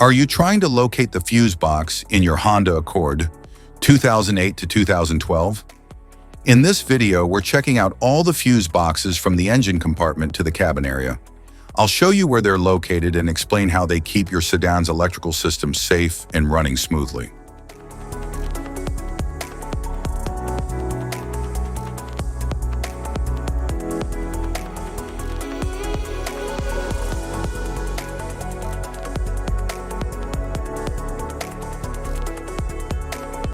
Are you trying to locate the fuse box in your Honda Accord 2008 to 2012? In this video, we're checking out all the fuse boxes from the engine compartment to the cabin area. I'll show you where they're located and explain how they keep your sedan's electrical system safe and running smoothly.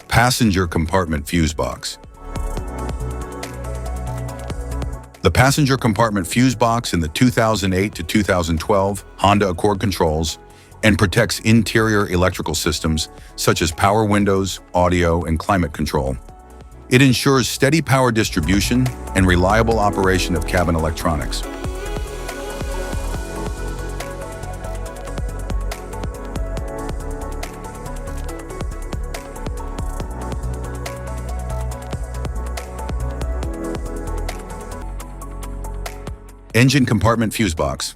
Passenger compartment fuse box. The passenger compartment fuse box in the 2008 to 2012 Honda Accord controls and protects interior electrical systems such as power windows, audio, and climate control. It ensures steady power distribution and reliable operation of cabin electronics. Engine compartment fuse box.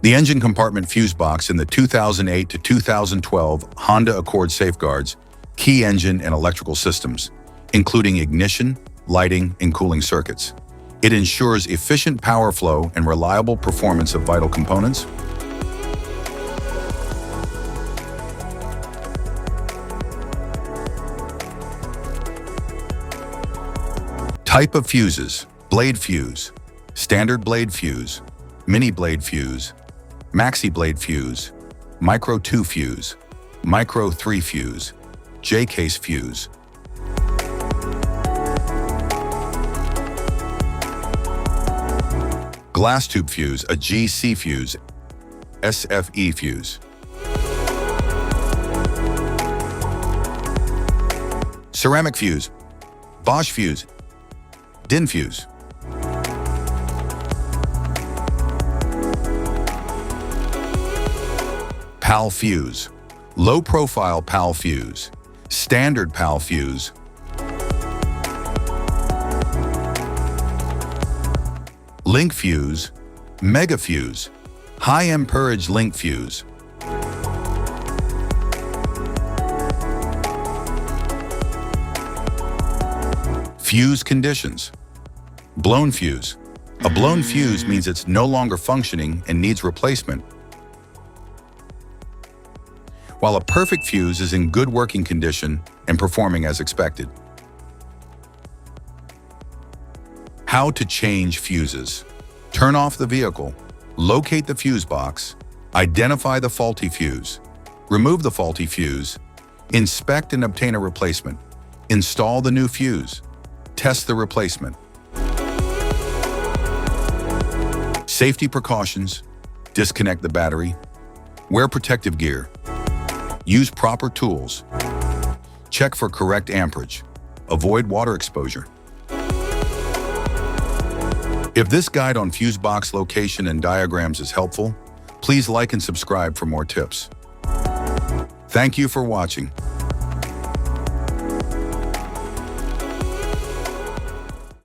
The engine compartment fuse box in the 2008 to 2012 Honda Accord safeguards key engine and electrical systems, including ignition, lighting, and cooling circuits. It ensures efficient power flow and reliable performance of vital components. Type of fuses: blade fuse, standard blade fuse, mini blade fuse, maxi blade fuse, micro 2 fuse, micro 3 fuse, J-case fuse. Glass tube fuse, a GC fuse, SFE fuse. Ceramic fuse, Bosch fuse, DIN fuse. PAL fuse, low profile PAL fuse, standard PAL fuse. Link fuse, mega fuse, high amperage link fuse. Fuse conditions. Blown fuse. A blown fuse means it's no longer functioning and needs replacement, while a perfect fuse is in good working condition and performing as expected. How to change fuses. Turn off the vehicle, locate the fuse box, identify the faulty fuse, remove the faulty fuse, inspect and obtain a replacement, install the new fuse, test the replacement. Safety precautions: disconnect the battery, wear protective gear, use proper tools, check for correct amperage, avoid water exposure. If this guide on fuse box location and diagrams is helpful, please like and subscribe for more tips. Thank you for watching.